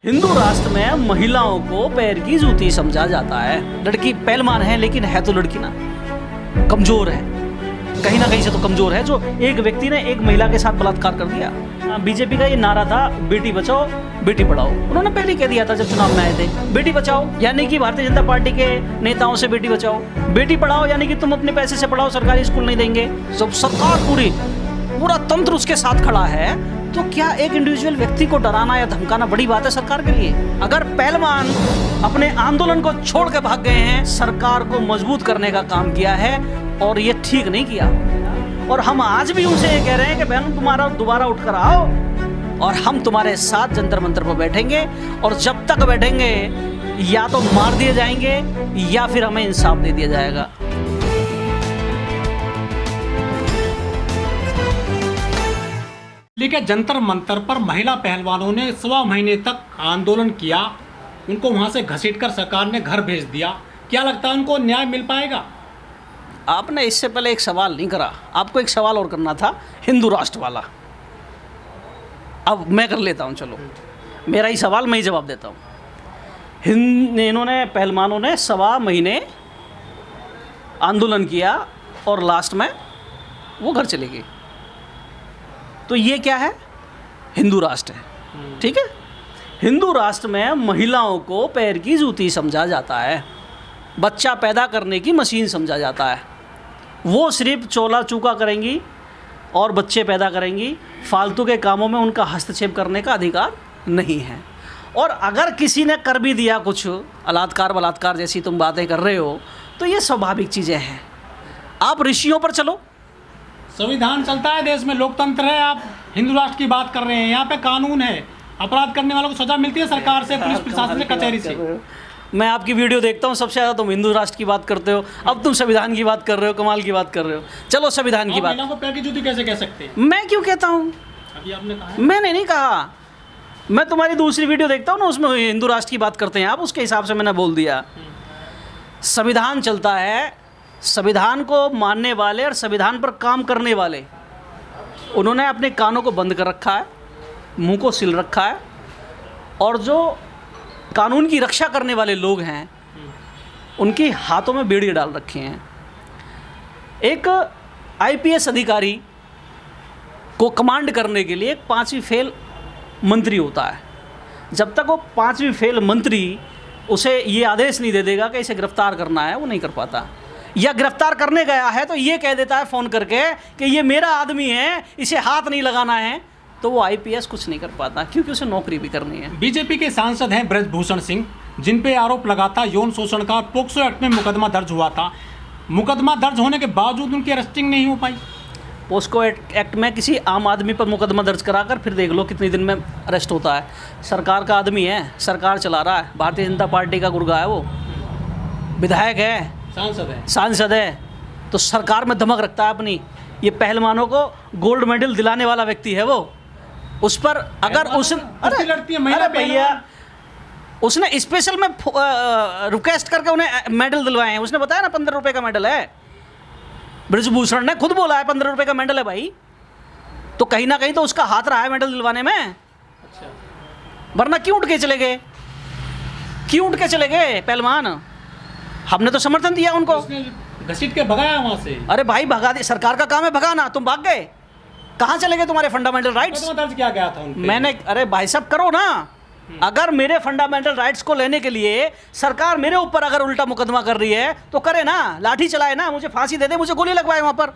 हिंदू राष्ट्र में महिलाओं को पैर की जूती समझा जाता है। लड़की पहलवान है लेकिन है तो लड़की ना, कमजोर है, कहीं ना कहीं से तो कमजोर है। जो एक व्यक्ति ने एक महिला के साथ बलात्कार कर दिया। बीजेपी का ये नारा था बेटी बचाओ बेटी पढ़ाओ। उन्होंने पहले कह दिया था जब चुनाव में आए थे, बेटी बचाओ यानी कि भारतीय जनता पार्टी के नेताओं से बेटी बचाओ, बेटी पढ़ाओ यानी कि तुम अपने पैसे से पढ़ाओ, सरकारी स्कूल नहीं देंगे। जब सरकार पूरा तंत्र उसके साथ खड़ा है तो क्या एक इंडिविजुअल व्यक्ति को डराना या धमकाना बड़ी बात है सरकार के लिए? अगर पहलवान अपने आंदोलन को छोड़ के भाग गए हैं, सरकार को मजबूत करने का काम किया है और ये ठीक नहीं किया। और हम आज भी उनसे ये कह रहे हैं कि बहन तुम्हारा दोबारा उठकर आओ और हम तुम्हारे साथ जंतर मंतर पर बैठेंगे, और जब तक बैठेंगे या तो मार दिए जाएंगे या फिर हमें इंसाफ दे दिया जाएगा। लेकिन जंतर मंतर पर महिला पहलवानों ने 1.25 महीने तक आंदोलन किया, उनको वहां से घसीटकर सरकार ने घर भेज दिया। क्या लगता है उनको न्याय मिल पाएगा? आपने इससे पहले एक सवाल नहीं करा, आपको एक सवाल और करना था हिंदू राष्ट्र वाला। अब मैं कर लेता हूं, चलो मेरा ही सवाल मैं ही जवाब देता हूं। इन्होंने पहलवानों ने 1.25 महीने आंदोलन किया और लास्ट में वो घर चले गए। तो ये क्या है? हिंदू राष्ट्र है, ठीक है। हिंदू राष्ट्र में महिलाओं को पैर की जूती समझा जाता है, बच्चा पैदा करने की मशीन समझा जाता है। वो सिर्फ चोला चूका करेंगी और बच्चे पैदा करेंगी, फालतू के कामों में उनका हस्तक्षेप करने का अधिकार नहीं है। और अगर किसी ने कर भी दिया कुछ बलात्कार बलात्कार जैसी तुम बातें कर रहे हो तो ये स्वाभाविक चीज़ें हैं। आप ऋषियों पर चलो, संविधान चलता है देश में, लोकतंत्र है। आप हिंदू राष्ट्र की बात कर रहे हैं, यहाँ पे कानून है, अपराध करने वालों को सजा मिलती है सरकार से, पुलिस प्रशासन से, कचहरी से। मैं आपकी वीडियो देखता हूँ, सबसे ज़्यादा तुम हिंदू राष्ट्र की बात करते हो, अब तुम संविधान की बात कर रहे हो, कमाल की बात कर रहे हो। चलो संविधान की बात। महिलाओं को पैर की जूती कैसे कह सकते हैं? मैं क्यों कहता हूँ? अभी आपने कहा। मैंने नहीं कहा, मैं तुम्हारी दूसरी वीडियो देखता हूँ ना, उसमें हिंदू राष्ट्र की बात करते हैं आप, उसके हिसाब से मैंने बोल दिया। संविधान चलता है, संविधान को मानने वाले और संविधान पर काम करने वाले, उन्होंने अपने कानों को बंद कर रखा है, मुंह को सिल रखा है, और जो कानून की रक्षा करने वाले लोग हैं उनके हाथों में बेड़ी डाल रखे हैं। एक आईपीएस अधिकारी को कमांड करने के लिए एक 5वीं फेल मंत्री होता है। जब तक वो 5वीं फेल मंत्री उसे ये आदेश नहीं दे देगा कि इसे गिरफ्तार करना है, वो नहीं कर पाता। या गिरफ्तार करने गया है तो ये कह देता है फ़ोन करके कि ये मेरा आदमी है, इसे हाथ नहीं लगाना है, तो वो आईपीएस कुछ नहीं कर पाता, क्योंकि उसे नौकरी भी करनी है। बीजेपी के सांसद हैं ब्रजभूषण सिंह, जिन पे आरोप लगा था यौन शोषण का, पोक्सो एक्ट में मुकदमा दर्ज हुआ था। मुकदमा दर्ज होने के बावजूद उनकी अरेस्टिंग नहीं हो पाई। पोस्को एक्ट में किसी आम आदमी पर मुकदमा दर्ज कराकर फिर देख लो कितने दिन में अरेस्ट होता है। सरकार का आदमी है, सरकार चला रहा है, भारतीय जनता पार्टी का गुर्गा है, वो विधायक है, सांसद है, तो सरकार में धमक रखता है अपनी। ये पहलवानों को गोल्ड मेडल दिलाने वाला व्यक्ति है वो। उस पर अगर अरे भैया, उसने स्पेशल में रिक्वेस्ट करके उन्हें मेडल दिलवाए हैं। उसने बताया ना 15 रुपये का मेडल है, ब्रजभूषण ने खुद बोला है 15 रुपये का मेडल है भाई। तो कहीं ना कहीं तो उसका हाथ रहा है मेडल दिलवाने में। अच्छा, वरना क्यों उठ के चले गए? क्यों उठ के चले गए पहलवान? हमने तो समर्थन दिया उनको, घसीट के भगाया वहां से। अरे भाई भगा दे, सरकार का काम है भगाना, तुम भाग गए, कहाँ चले गए तुम्हारे फंडामेंटल राइट्स? दर्ज किया गया था उनपे। मैंने, अरे भाई साहब करो ना, अगर मेरे फंडामेंटल राइट्स को लेने के लिए सरकार मेरे ऊपर अगर उल्टा मुकदमा कर रही है तो करे ना, लाठी चलाए ना, मुझे फांसी दे दे, मुझे गोली लगवाए वहाँ पर।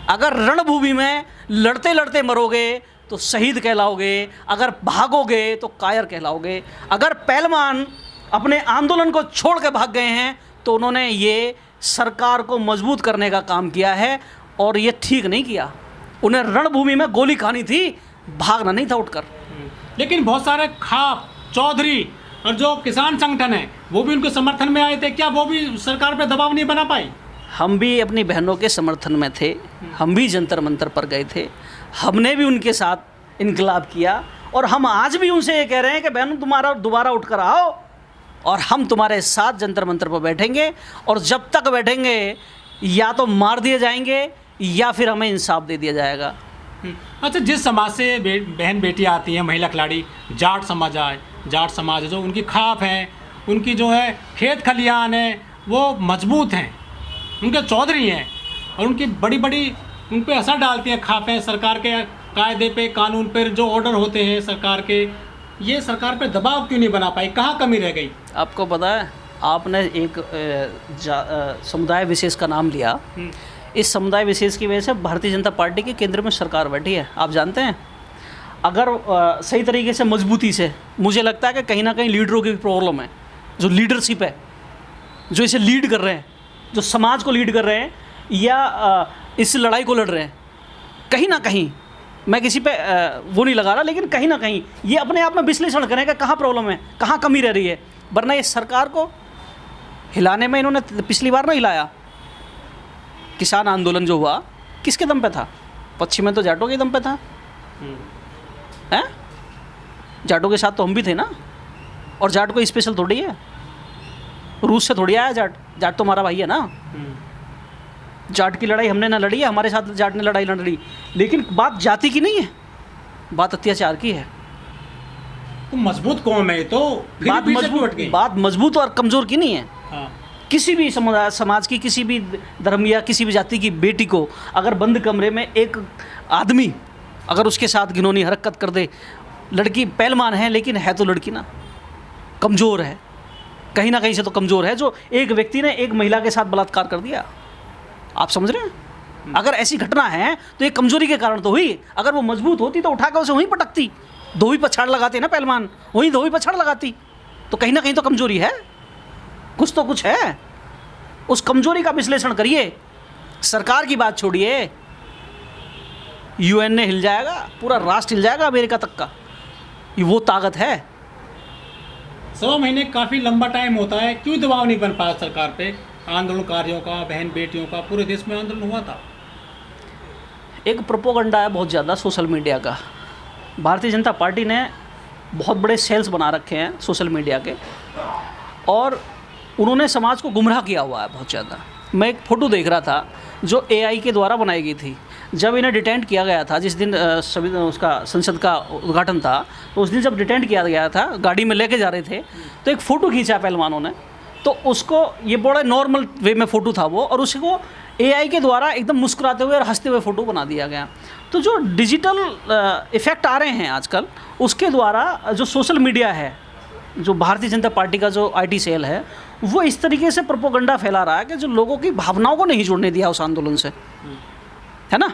अगर रणभूमि में लड़ते लड़ते मरोगे तो शहीद कहलाओगे, अगर भागोगे तो कायर कहलाओगे। अगर पहलवान अपने आंदोलन को छोड़ के भाग गए हैं तो उन्होंने ये सरकार को मजबूत करने का काम किया है और ये ठीक नहीं किया। उन्हें रणभूमि में गोली खानी थी, भागना नहीं था उठकर। लेकिन बहुत सारे खाप, चौधरी और जो किसान संगठन है वो भी उनके समर्थन में आए थे, क्या वो भी सरकार पर दबाव नहीं बना पाई? हम भी अपनी बहनों के समर्थन में थे, हम भी जंतर मंतर पर गए थे, हमने भी उनके साथ इनकलाब किया, और हम आज भी उनसे ये कह रहे हैं कि बहन तुम्हारा दोबारा उठकर आओ और हम तुम्हारे साथ जंतर मंतर पर बैठेंगे, और जब तक बैठेंगे या तो मार दिए जाएंगे या फिर हमें इंसाफ दे दिया जाएगा। अच्छा, जिस समाज से बहन बेटियाँ आती हैं, महिला खिलाड़ी, जाट समाज आए, जाट समाज है जो उनकी खाप है, उनकी जो है खेत खलियान है वो मजबूत हैं, उनके चौधरी हैं और उनकी बड़ी बड़ी उन पे असर डालती हैं खापें सरकार के कायदे पे, कानून पर जो ऑर्डर होते हैं सरकार के, ये सरकार पे दबाव क्यों नहीं बना पाई, कहाँ कमी रह गई? आपको पता है, आपने एक समुदाय विशेष का नाम लिया। इस समुदाय विशेष की वजह से भारतीय जनता पार्टी के केंद्र में सरकार बैठी है। आप जानते हैं, अगर सही तरीके से मजबूती से, मुझे लगता है कि कहीं ना कहीं लीडरों की प्रॉब्लम है, जो लीडरशिप है, जो इसे लीड कर रहे हैं, जो समाज को लीड कर रहे हैं या इस लड़ाई को लड़ रहे हैं, कहीं ना कहीं, मैं किसी पे वो नहीं लगा रहा, लेकिन कहीं ना कहीं ये अपने आप में विश्लेषण करें कि कहाँ प्रॉब्लम है, कहाँ कमी रह रही है। वरना ये सरकार को हिलाने में इन्होंने पिछली बार ना हिलाया। किसान आंदोलन जो हुआ किसके दम पे था? पश्चिम में तो जाटों के दम पे था, हैं? जाटों के साथ तो हम भी थे ना, और जाट कोई स्पेशल थोड़ी है, रूस से थोड़ी आया जाट, जाट तो हमारा भाई है ना। जाट की लड़ाई हमने ना लड़ी है, हमारे साथ जाट ने लड़ाई लड़ी, लेकिन बात जाति की नहीं है, बात अत्याचार की है। तो मजबूत कौम है, तो बात मजबूत और कमज़ोर की नहीं है। हाँ। किसी भी समाज की, किसी भी धर्म या किसी भी जाति की बेटी को अगर बंद कमरे में एक आदमी अगर उसके साथ घिनौनी हरकत कर दे, लड़की पहलवान है लेकिन है तो लड़की ना, कमज़ोर है, कहीं ना कहीं से तो कमज़ोर है, जो एक व्यक्ति ने एक महिला के साथ बलात्कार कर दिया। आप समझ रहे हैं? अगर ऐसी घटना है तो ये कमजोरी के कारण तो हुई। अगर वो मजबूत होती तो उठाकर उसे वहीं पटकती, धोबी पछाड़ लगाते ना पहलवान, वहीं धोबी पछाड़ लगाती। तो कहीं ना कहीं तो कमजोरी है, कुछ तो कुछ है। उस कमजोरी का विश्लेषण करिए। सरकार की बात छोड़िए, यूएन ने हिल जाएगा, पूरा राष्ट्र हिल जाएगा, अमेरिका तक का, ये वो ताकत है। 100 महीने काफ़ी लंबा टाइम होता है, क्यों दबाव नहीं बन पाया सरकार पे? आंदोलनकारियों का, बहन बेटियों का, पूरे देश में आंदोलन हुआ था। एक प्रोपोगंडा है बहुत ज़्यादा सोशल मीडिया का। भारतीय जनता पार्टी ने बहुत बड़े सेल्स बना रखे हैं सोशल मीडिया के, और उन्होंने समाज को गुमराह किया हुआ है बहुत ज़्यादा। मैं एक फ़ोटो देख रहा था जो एआई के द्वारा बनाई गई थी। जब इन्हें डिटेंट किया गया था, जिस दिन उसका संसद का उद्घाटन था, तो उस दिन जब डिटेंट किया गया था, गाड़ी में लेके जा रहे थे, तो एक फ़ोटो खींचा पहलवानों ने, तो उसको, ये बड़ा नॉर्मल वे में फ़ोटो था वो, और उसको एआई के द्वारा एकदम मुस्कुराते हुए और हंसते हुए फ़ोटो बना दिया गया। तो जो डिजिटल इफ़ेक्ट आ रहे हैं आजकल, उसके द्वारा जो सोशल मीडिया है, जो भारतीय जनता पार्टी का जो आईटी सेल है, वो इस तरीके से प्रोपोगंडा फैला रहा है कि जो लोगों की भावनाओं को नहीं जुड़ने दिया उस आंदोलन से, है ना।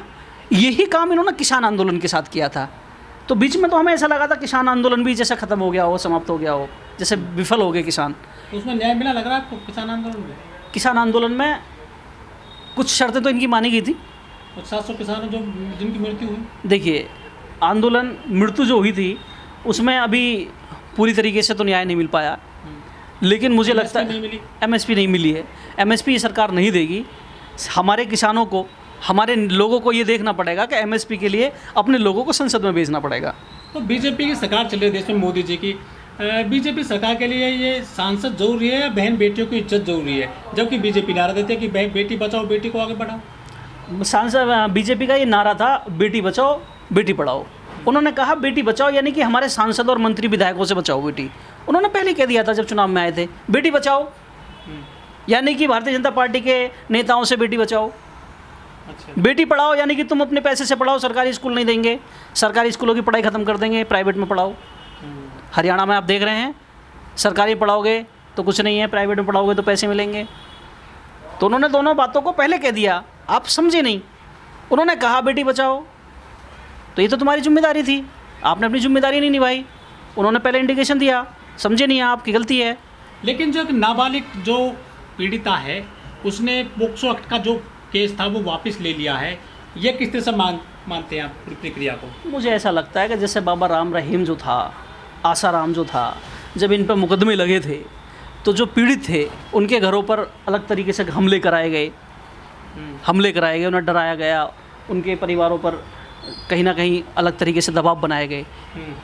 यही काम इन्होंने किसान आंदोलन के साथ किया था। तो बीच में तो हमें ऐसा लगा था किसान आंदोलन भी जैसे ख़त्म हो गया हो, समाप्त हो गया हो, जैसे विफल हो गए किसान। तो उसमें न्याय मिला लग रहा है आपको किसान आंदोलन में? किसान आंदोलन में कुछ शर्तें तो इनकी मानी गई थी। 700 किसानों जो जिनकी मृत्यु हुई, देखिए, आंदोलन मृत्यु जो हुई थी उसमें अभी पूरी तरीके से तो न्याय नहीं मिल पाया, लेकिन मुझे लगता है एमएसपी नहीं मिली है। एमएसपी सरकार नहीं देगी। हमारे किसानों को, हमारे लोगों को ये देखना पड़ेगा कि एमएसपी के लिए अपने लोगों को संसद में भेजना पड़ेगा। तो बीजेपी की सरकार चल रही है देश में, मोदी जी की। बीजेपी सरकार के लिए ये सांसद जरूरी है या बहन बेटियों की इज्जत जरूरी है? जबकि बीजेपी नारा देते हैं कि बेटी बचाओ, बेटी को आगे बढ़ाओ। सांसद बीजेपी का ये नारा था, बेटी बचाओ बेटी पढ़ाओ। उन्होंने कहा बेटी बचाओ, यानी कि हमारे सांसद और मंत्री विधायकों से बचाओ बेटी। उन्होंने पहले कह दिया था जब चुनाव में आए थे, बेटी बचाओ, यानी कि भारतीय जनता पार्टी के नेताओं से बेटी बचाओ। अच्छा। बेटी पढ़ाओ यानी कि तुम अपने पैसे से पढ़ाओ, सरकारी स्कूल नहीं देंगे, सरकारी स्कूलों की पढ़ाई ख़त्म कर देंगे, प्राइवेट में पढ़ाओ। हरियाणा में आप देख रहे हैं, सरकारी पढ़ाओगे तो कुछ नहीं है, प्राइवेट में पढ़ाओगे तो पैसे मिलेंगे। तो उन्होंने दोनों बातों को पहले कह दिया, आप समझे नहीं। उन्होंने कहा बेटी बचाओ, तो ये तो तुम्हारी जिम्मेदारी थी, आपने अपनी जिम्मेदारी नहीं निभाई। उन्होंने पहले इंडिकेशन दिया, समझे नहीं, आपकी गलती है। लेकिन जो एक नाबालिग जो पीड़िता है, उसने पोक्सो एक्ट का जो केस था वो वापस ले लिया है, ये किस तरह से मानते हैं आप पूरी प्रक्रिया को? मुझे ऐसा लगता है कि जैसे बाबा राम रहीम जो था, आसाराम जो था, जब इन पर मुकदमे लगे थे तो जो पीड़ित थे उनके घरों पर अलग तरीके से हमले कराए गए, उन्हें डराया गया, उनके परिवारों पर कहीं ना कहीं अलग तरीके से दबाव बनाए गए।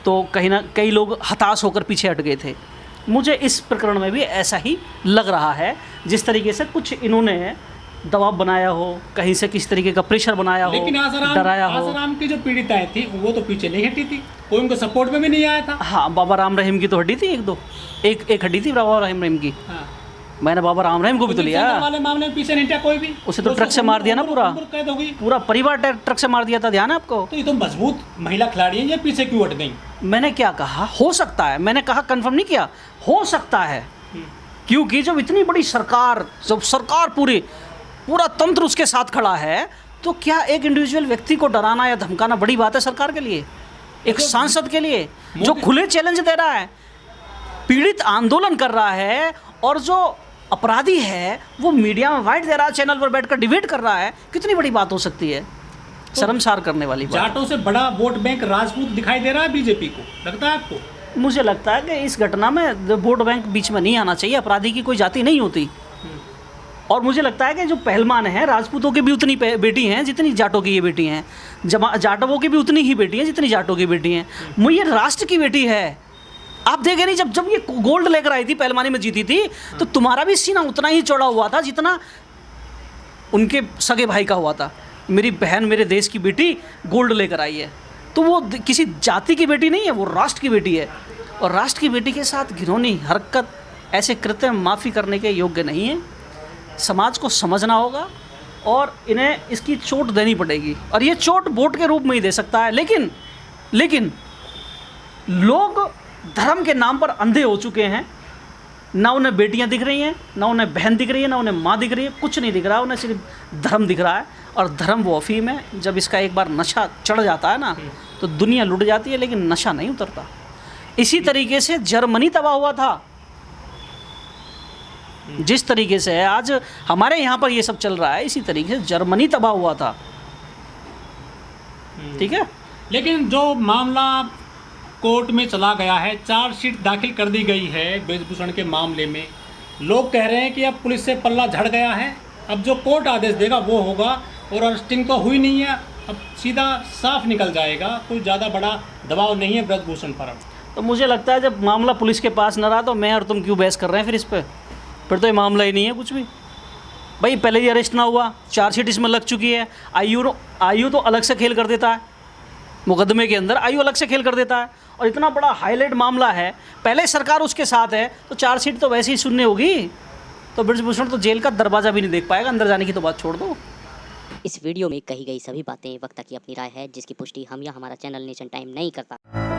तो कई लोग हताश होकर पीछे हट गए थे। मुझे इस प्रकरण में भी ऐसा ही लग रहा है, जिस तरीके से कुछ इन्होंने दबाव बनाया हो, कहीं से किस तरीके का प्रेशर बनाया हो, लेकिन डराया हो। आसाराम की जो पीड़िताएं थी वो तो पीछे नहीं हटी थी, कोई उनको सपोर्ट में भी नहीं आया था। हाँ, बाबा राम रहीम की तो हड्डी थी, एक हड्डी थी बाबा राम रहीम की। हाँ। मैंने बाबा राम रहीम को भी तो लिया। वाले मामले में पीछे नहीं हटा कोई भी। उसे तो ट्रक से मार दिया ना, कैद हो गई, पूरा परिवार ट्रक से मार दिया था, ध्यान है आपको। तो ये तो मजबूत महिला खिलाड़ी है, ये पीछे क्यों हट गई? मैंने क्या कहा, हो सकता है, मैंने कहा कंफर्म नहीं किया, हो सकता है, क्योंकि जब इतनी बड़ी सरकार, जब सरकार पूरा तंत्र उसके साथ खड़ा है, तो क्या एक इंडिविजुअल व्यक्ति को डराना या धमकाना बड़ी बात है सरकार के लिए, एक सांसद के लिए जो खुले चैलेंज दे रहा है, पीड़ित आंदोलन कर रहा है, और जो अपराधी है वो मीडिया में वाइट दे रहा है, चैनल पर बैठकर डिबेट कर रहा है। कितनी बड़ी बात हो सकती है, शर्मसार करने वाली बात। जाटों से बड़ा वोट बैंक राजपूत दिखाई दे रहा है बीजेपी को, लगता है आपको? मुझे लगता है कि इस घटना में वोट बैंक बीच में नहीं आना चाहिए, अपराधी की कोई जाति नहीं होती। और मुझे लगता है कि जो पहलवान हैं, राजपूतों की भी उतनी बेटी हैं जितनी जाटों की ये बेटी हैं, जाटवों की भी उतनी ही बेटी हैं जितनी जाटों की बेटी हैं। ये राष्ट्र की बेटी है। आप देखे नहीं, जब ये गोल्ड लेकर आई थी, पहलवानी में जीती थी, तो तुम्हारा भी सीना उतना ही चौड़ा हुआ था जितना उनके सगे भाई का हुआ था। मेरी बहन, मेरे देश की बेटी गोल्ड लेकर आई है, तो वो किसी जाति की बेटी नहीं है, वो राष्ट्र की बेटी है। और राष्ट्र की बेटी के साथ घिनौनी हरकत, ऐसे कृत्य माफ़ी करने के योग्य नहीं है। समाज को समझना होगा और इन्हें इसकी चोट देनी पड़ेगी, और ये चोट वोट के रूप में ही दे सकता है। लेकिन लोग धर्म के नाम पर अंधे हो चुके हैं। ना उन्हें बेटियां दिख रही हैं, ना उन्हें बहन दिख रही है, ना उन्हें माँ दिख रही है, कुछ नहीं दिख रहा, उन्हें सिर्फ धर्म दिख रहा है। और धर्म वो अफीम है, जब इसका एक बार नशा चढ़ जाता है ना, तो दुनिया लुट जाती है, लेकिन नशा नहीं उतरता। इसी तरीके से जर्मनी तबाह हुआ था, जिस तरीके से आज हमारे यहाँ पर ये सब चल रहा है, इसी तरीके से जर्मनी तबाह हुआ था। ठीक है, लेकिन जो मामला कोर्ट में चला गया है, चार्जशीट दाखिल कर दी गई है ब्रजभूषण के मामले में, लोग कह रहे हैं कि अब पुलिस से पल्ला झड़ गया है, अब जो कोर्ट आदेश देगा वो होगा, और अरेस्टिंग तो हुई नहीं है, अब सीधा साफ निकल जाएगा, कोई ज़्यादा बड़ा दबाव नहीं है ब्रजभूषण पर। अब तो मुझे लगता है जब मामला पुलिस के पास न रहा, तो मैं और तुम क्यों बहस कर रहे हैं फिर इस पर? फिर तो ये मामला ही नहीं है कुछ भी भाई। पहले ही अरेस्ट ना हुआ, चार्जशीट इसमें लग चुकी है, आयु तो अलग से खेल कर देता है, मुकदमे के अंदर आयु अलग से खेल कर देता है, और इतना बड़ा हाईलाइट मामला है, पहले सरकार उसके साथ है, तो चार्जशीट तो वैसे ही सुननी होगी। तो ब्रजभूषण तो जेल का दरवाज़ा भी नहीं देख पाएगा, अंदर जाने की तो बात छोड़ दो। इस वीडियो में कही गई सभी बातें वक्ता की अपनी राय है, जिसकी पुष्टि हम या हमारा चैनल नेशन टाइम नहीं करता।